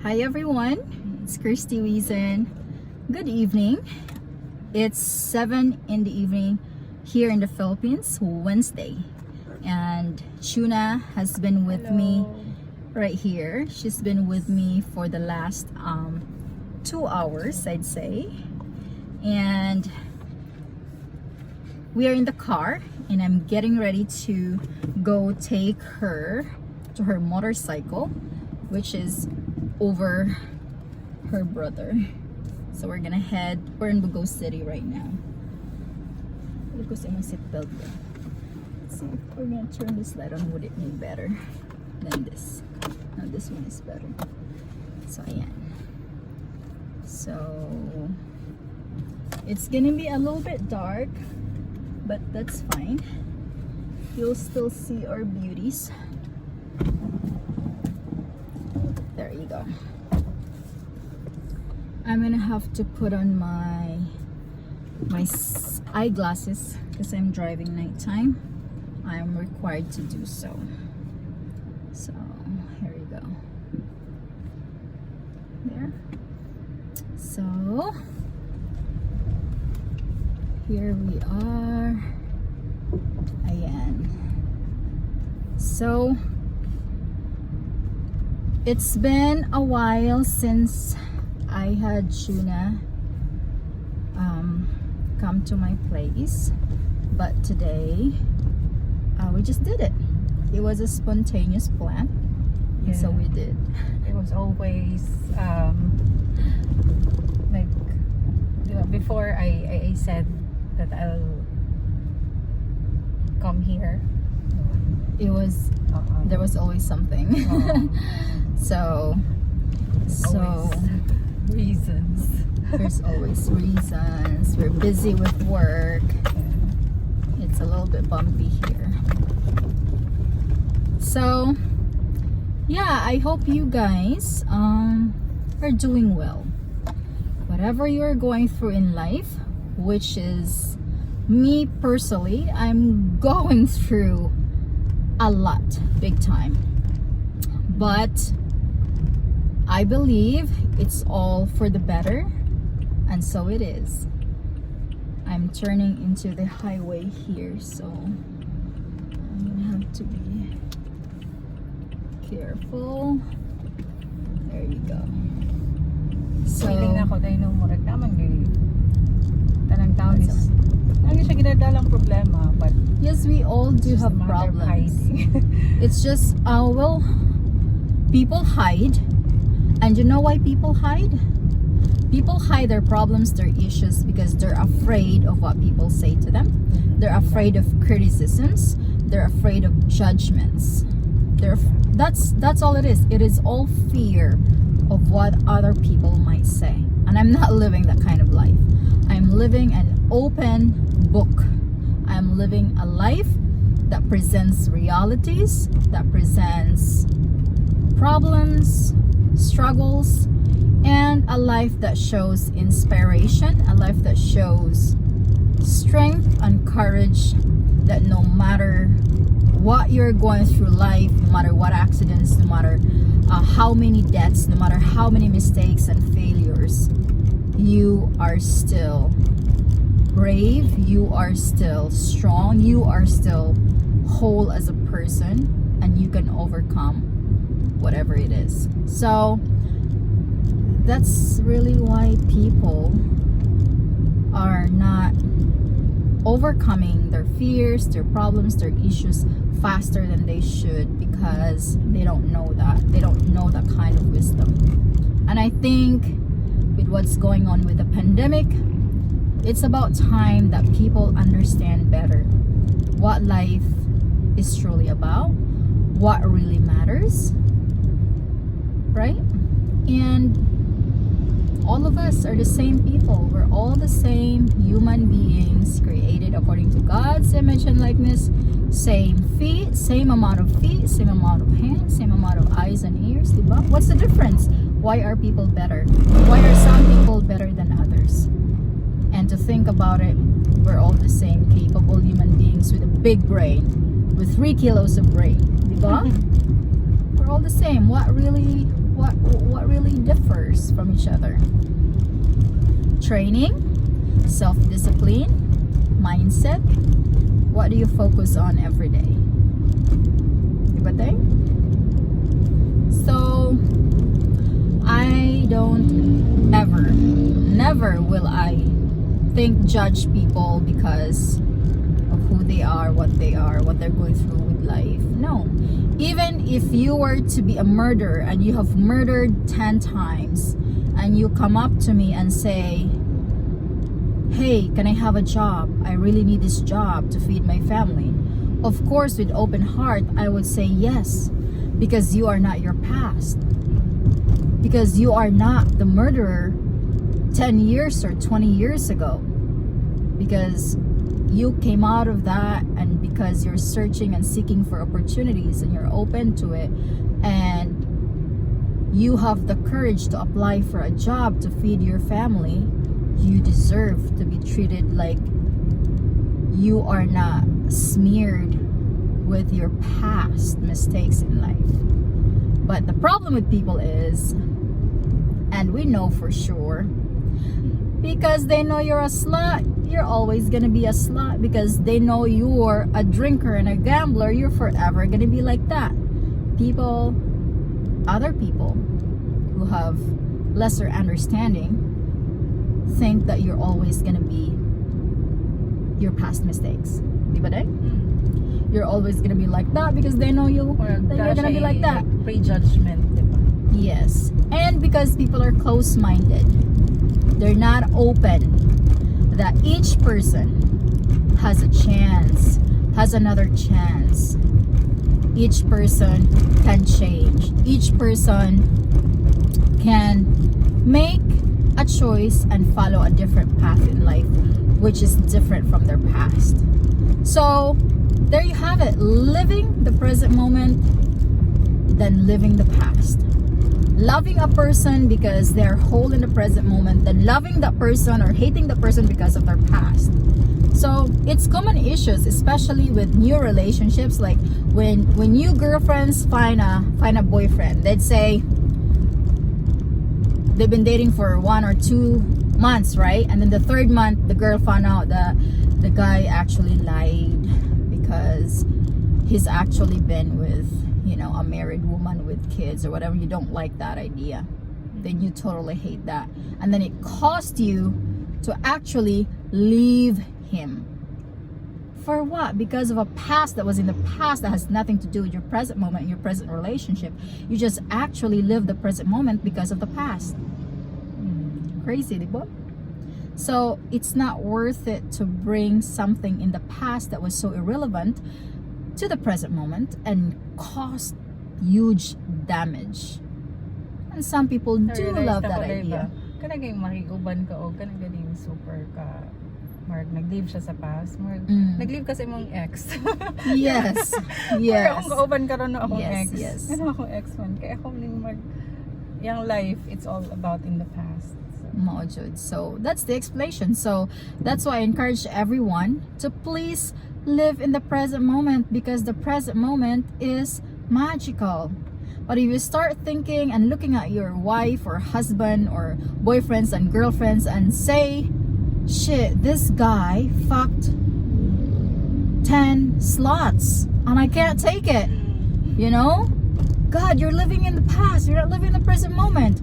Hi everyone, it's Christy. Good evening. It's 7 in the evening here in the Philippines, Wednesday. And Shuna has been with me right here. She's been with me for the last 2 hours, I'd say. And we are in the car and I'm getting ready to go take her to her motorcycle, which is over her brother. So we're in Bugo City right now. Let's see if we're gonna turn this light on. Would it be better than this? No, this one is better. So ayan. So it's gonna be a little bit dark, but that's fine. You'll still see our beauties. There you go. I'm gonna have to put on my eyeglasses because I'm driving nighttime. I'm required to do so. So here you go. There. So here we are. Ayan. So it's been a while since I had Shuna come to my place, but today we just did it. It was a spontaneous plan, and so we did. It was always like before I said that I'll come here. It was there was always something. So reasons. There's always reasons. We're busy with work. It's a little bit bumpy here. So yeah, I hope you guys are doing well. Whatever you're going through in life, which is me personally, I'm going through a lot, big time. But I believe it's all for the better, and so it is. I'm turning into the highway here, so I'm gonna have to be careful. There you go. So Feeling na ako dahil nung murag naman tanang taon is lagi siya ginadalang problema, but yes, we all do have problems. It's just well, people hide. And you know why people hide? People hide their problems, their issues, because they're afraid of what people say to them. They're afraid of criticisms. They're afraid of judgments. That's all it is. It is all fear of what other people might say. And I'm not living that kind of life. I'm living an open book. I'm living a life that presents realities, that presents problems, struggles, and a life that shows inspiration, a life that shows strength and courage, that no matter what you're going through life, no matter what accidents, no matter how many deaths, no matter how many mistakes and failures, you are still brave, you are still strong, you are still whole as a person, and you can overcome whatever it is. So that's really why people are not overcoming their fears, their problems, their issues faster than they should, because they don't know that kind of wisdom. And I think with what's going on with the pandemic, it's about time that people understand better what life is truly about, what really matters, right? And all of us are the same people. We're all the same human beings, created according to God's image and likeness. Same feet, same amount of feet, same amount of hands, same amount of eyes and ears, diba? What's the difference? Why are people better? Why are some people better than others? And to think about it, we're all the same capable human beings with a big brain, with 3 kilos of brain, diba? We're all the same. What what really differs from each other? Training, self-discipline, mindset. What do you focus on every day? Diba tayo? So I don't ever, never will I judge people because of who they are, what they're going through with life. No. Even if you were to be a murderer and you have murdered 10 times and you come up to me and say, hey, can I have a job? I really need this job to feed my family. Of course, with open heart, I would say yes, because you are not your past. Because you are not the murderer 10 years or 20 years ago. Because you came out of that, and because you're searching and seeking for opportunities and you're open to it, and you have the courage to apply for a job to feed your family, you deserve to be treated like you are not smeared with your past mistakes in life. But the problem with people is, and we know for sure, because they know you're a slut, you're always gonna be a slut. Because they know you're a drinker and a gambler, you're forever gonna be like that. People, other people who have lesser understanding, think that you're always gonna be your past mistakes. Diba day? You're always gonna be like that because they know you, that you're gonna be like that. Prejudgment, diba? Yes. And because people are close-minded, they're not open that each person has a chance, has another chance. Each person can change. Each person can make a choice and follow a different path in life, which is different from their past. So there you have it. Living the present moment than living the past. Loving a person because they're whole in the present moment, than loving that person or hating the person because of their past. So it's common issues, especially with new relationships. Like when new girlfriends find a boyfriend, they'd say they've been dating for 1 or 2 months, right? And then the 3rd month, the girl found out that the guy actually lied because he's actually been with, you know, a married woman with kids or whatever. You don't like that idea, then you totally hate that, and then it cost you to actually leave him. For what? Because of a past that was in the past that has nothing to do with your present moment, your present relationship. You just actually live the present moment because of the past. Crazy, diba? So it's not worth it to bring something in the past that was so irrelevant to the present moment and cause huge damage. And some people do love that idea. Kanaging makiguban ka o kanaging super ka Mark, nag-leave siya sa past. Mark, nag-leave kasi mong ex. Yes. Yes. Kaya akong kauban karon na akong ex. Yes. Ano akong ex man. Kaya akong Mark, yung life, it's all about in the past. So that's the explanation. So that's why I encourage everyone to please live in the present moment, because the present moment is magical. But if you start thinking and looking at your wife or husband or boyfriends and girlfriends and say, shit, this guy fucked 10 slots and I can't take it, you know? God, you're living in the past, you're not living in the present moment.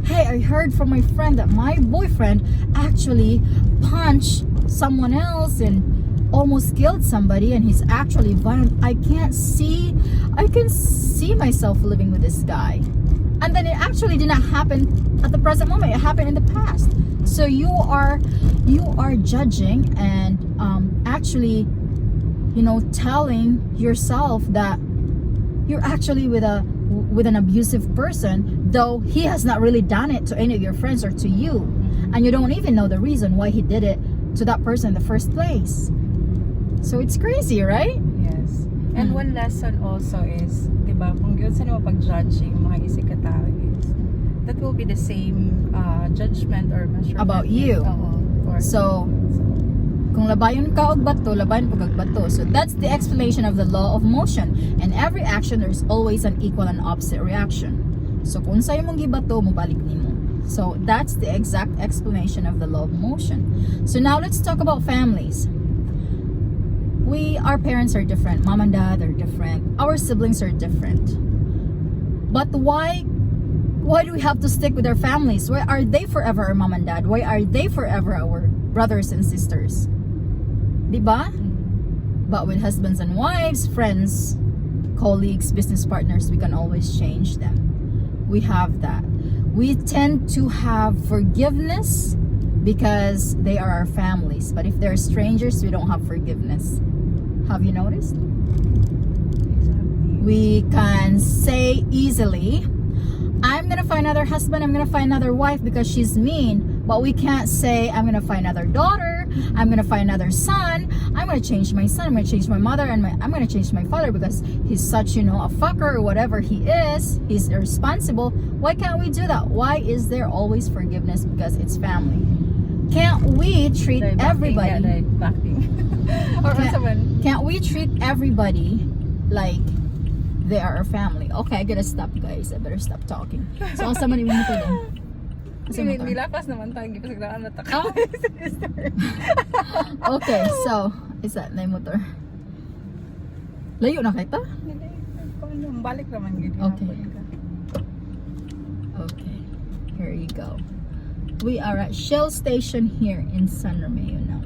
Hey, I heard from my friend that my boyfriend actually punched someone else and almost killed somebody, and he's actually violent. I can see myself living with this guy. And then it actually did not happen at the present moment, it happened in the past. So you are judging and actually, you know, telling yourself that you're actually with an abusive person, though he has not really done it to any of your friends or to you, and you don't even know the reason why he did it to that person in the first place. So it's crazy, right? Yes. And one lesson also is, diba, kung yun sa pag-judge yung mga isig katao is, that will be the same judgment or measurement about you. So kung labayon ka og bato, labayon pag bato. So that's the explanation of the law of motion. In every action, there's always an equal and opposite reaction. So kung sa'yo mong gibato, mobalik nimo. So that's the exact explanation of the law of motion. So now let's talk about families. Our parents are different. Mom and dad are different. Our siblings are different. But why do we have to stick with our families? Why are they forever our mom and dad? Why are they forever our brothers and sisters? Diba? But with husbands and wives, friends, colleagues, business partners, we can always change them. We have that. We tend to have forgiveness because they are our families. But if they're strangers, we don't have forgiveness. Have you noticed? Exactly. We can say easily, I'm gonna find another husband, I'm gonna find another wife because she's mean. But we can't say, I'm gonna find another daughter, I'm gonna find another son, I'm gonna change my son, I'm gonna change my mother, and I'm gonna change my father because he's such, a fucker or whatever he is, he's irresponsible. Why can't we do that? Why is there always forgiveness? Because it's family. Can't we treat everybody? Can't we treat everybody like they are our family? Okay, I gotta stop, guys. I better stop talking. So, asa man yung motor din? Asa yung motor? Nilapas naman tayo. Pasagdaan na Oh. Okay, so, isa na yung motor. Layo na kita? Balik naman gini. Okay. Okay, here you go. We are at Shell Station here in San Romeo now.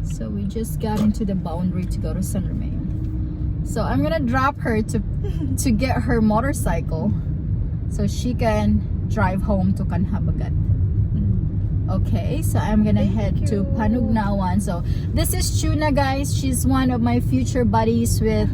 So we just got into the boundary to go to San Romeo. So I'm gonna drop her to get her motorcycle so she can drive home to Kanhabagat. Okay, so I'm gonna head to Panugnawan. So this is Chuna, guys. She's one of my future buddies with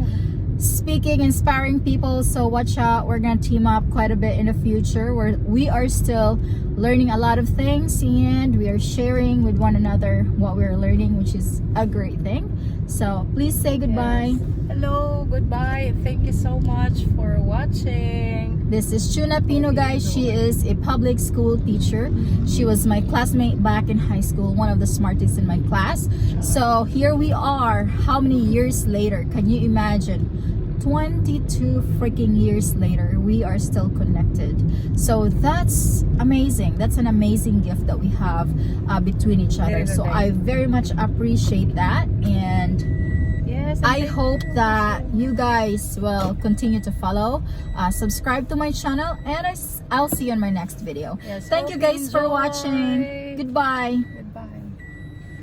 speaking, inspiring people. So watch out, we're gonna team up quite a bit in the future. We are still learning a lot of things and we are sharing with one another what we're learning, which is a great thing. So please say goodbye. Yes. Hello, goodbye. Thank you so much for watching. This is Chuna Pino, guys. She is a public school teacher. She was my classmate back in high school, one of the smartest in my class. So here we are, how many years later? Can you imagine? 22 freaking years later, we are still connected. So that's amazing. That's an amazing gift that we have between each other. So I very much appreciate that, and yes, I hope that you guys will continue to follow, subscribe to my channel, and I'll see you in my next video. Yes, Thank you guys for enjoy. watching. Goodbye.